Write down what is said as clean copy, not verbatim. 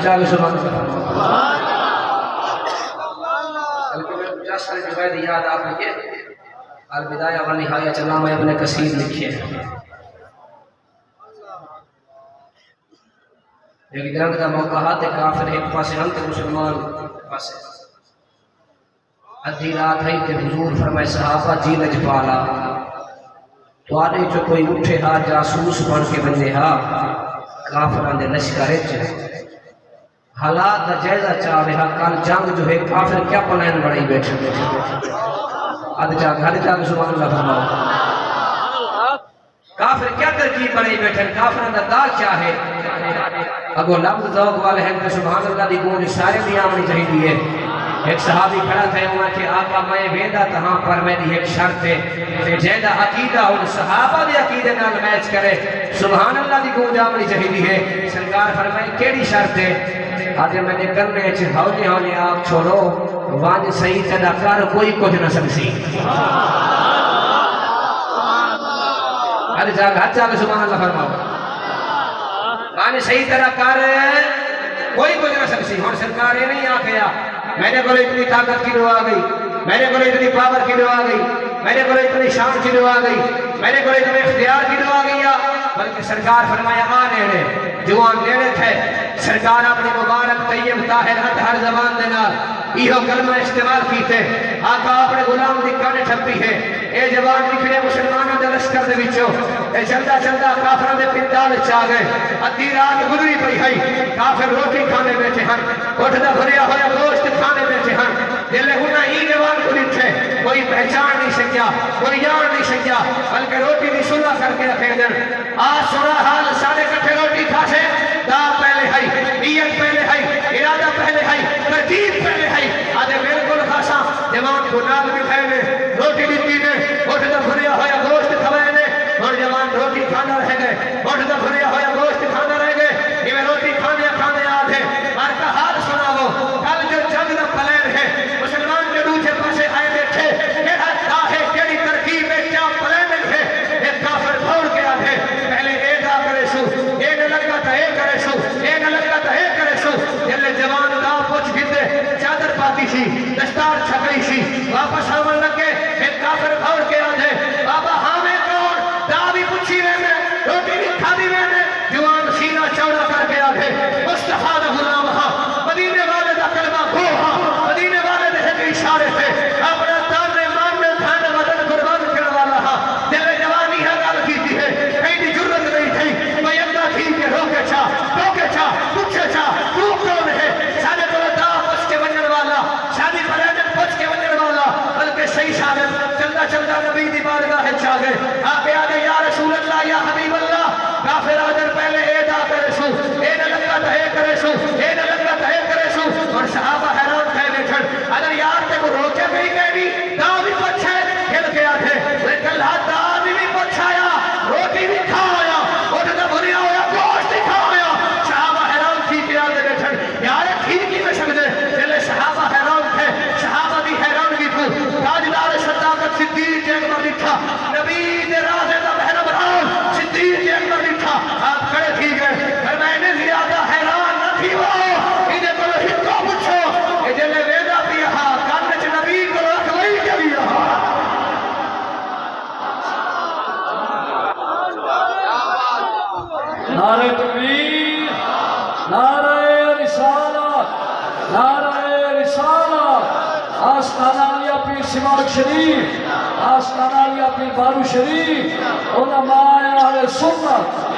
چال سبحان اللہ یاد آپ نے یہ البدایہ و نہایہ علامہ ابن کثیر لکھے ہیں. ایک جنگ دا موقع ہے کافر ایک پاسے ہم تے مسلمان پاسے ادھی رات ہے تے حضور فرمائے صحابہ جی لج پالا تواڈے جو کوئی اٹھے ہا جاسوس بن کے بندے ہا کافراں دے لشکر وچ حالات دا جائزہ چاہے ہا کل جنگ جو ہے کافر کیا پلان بڑائی بیٹھے اد جا گھر جا سبحان اللہ فرماؤ کافر کیا ترکیب بڑائی بیٹھے کافراں دا داغ کیا ہے اگو لفظ ذوق والے ہیں کہ سبحان اللہ دی گونج سارے بھی آمنی چاہیے ہے. ایک صحابی کھڑا تھا ہوا کہ آقا میں ویندہ تہاں پر میری ایک شرط ہے جیدہ عقیدہ ان صحابہ دی عقیدے نال میچ کرے سبحان اللہ دی گونج آمنی چاہیے ہے. سرکار فرمائے کیڑی شرط ہے آج میں نے کرنے چھے ہولی ہولی آپ چھوڑو وانج صحیح تدہ کر کوئی کچھ نہ سکسی ارے جاگ ہاتھ چاہے سبحان اللہ فرماؤ وانج صحیح طرح کر کوئی کچھ نہ سکسی. ہون سرکار یہ نہیں آکھیا میرے کو اتنی طاقت کی دعا گئی میرے کو اتنی پاور کی دعا گئی میرے کو اتنی شان کی دعا گئی میرے کو اتنے اختیار کی دعا گئی بلکہ سرکار فرمایا نیڑے جوان نیڑے تھے سرکار اپنی مبارک طیب طاہر اطہر زبان دینا ایہو کلمہ استعمال کیتے آقا اپنے غلام دی کانے ٹھپی ہے اے جوان نکھڑے مسلمانوں دے لشکر دے وچوں اے چلدا چلدا کافراں دے پندال وچ آ گئے ادھی رات گزری پئی ہے کافر روٹی کھانے بیٹھے ہیں اٹھدا بھریا ہویا گوشت کھانے بیٹھے ہیں جلے انہاں ای جوان کو ڈٹھے کوئی پہچان نہیں سکیا کوئی یاد نہیں سکیا بلکہ روٹی دی صلح کر کے رکھے دن آج سنا حال سارے کٹھے روٹی کھاسے دا پہلے ہے نیت پہلے ہے ارادہ پہلے ہے ترتیب پہلے ہے آدھے بالکل خاصا جوان کو نال بٹھائے نے روٹی دیتی نے اٹھتا بھریا ہویا گوشت کھوائے نے اور جوان روٹی کھانا رہ گئے اٹھتا بھریا ہویا گوشت کھانا رہ گئے یہ روٹی کھانے آدھے مار کا حال سنا وہ کل جو جنگ دا پلین ہے مسلمان کے دوسرے پاسے آئے بیٹھے کیڑا ہے کیڑی ترکیب ہے کیا پلین ہے ایک کافر بھوڑ کے آدھے پہلے اے دا کرے سو اے نہ لگا تا اے کرے سو اے نہ لگا تا اے کرے سو جلے جوان دا پوچھ گھتے چادر پاتی سی دستار چھکئی سی واپس آمن لگے ایک کافر بھوڑ کے آدھے بابا ہمیں کون دا بھی پوچھی رہے روٹی بھی کھا دی رہے جوان سینہ چوڑا کر کے آدھے مصطفیٰ دا غلام ہاں مدینے والے دا کلمہ گو ہاں مدینے والے دے سے اشارے تھے اپنا تارنے ماننے تھانے وطن قربان کرنے والا ہاں دل جوانی ہے گال کیتی ہے ایڈی جرت نہیں تھی کوئی اندہ تھی کہ روکے چھا پوچھے چھا تو کون ہے سادے تو دا پوچھ کے ونجن والا شادی پریجن پوچھ کے ونجن والا بلکہ صحیح شاہد چلتا نبی دی بارگاہ چھا گئے آپ آدھے یا رسول اللہ یا حبیب اللہ کافر آدھر پہلے اے دا کرے سو اے نہ لگا تا اے کرے سو اے نہ لگا تا اے کرے سو اور صحابہ حیران تھے بیٹھن اگر یار تے کو روکے بھی گئے نہیں دا بھی پچھے کھل کے آدھے لیکن دا بھی پچھایا روٹی بھی کھایا اٹھتا بھریا ہویا گوشت کھایا صحابہ حیران تھی کہ آدھے بیٹھن یار ٹھیک ہی میں سکتے جلے صحابہ حیران تھے صحابہ بھی حیران بھی تھو تاجدار صداقت صدیق اکبر لکھا نبی دے رازے دا بہن بران صدیق اکبر لکھا آپ کھڑے تھی گئے میں نے زیادہ حیران نہ تھی وہ انہیں کو ہکو پچھو کہ جلے ویدہ بھی یہاں کانچ نبی کو اکوئی کے بھی یہاں نعرہ تکبیر نعرہ رسالت آستانہ علیہ پیر سمارک شریف آستانہ علیہ پیر بارو شریف علماء اہل سنت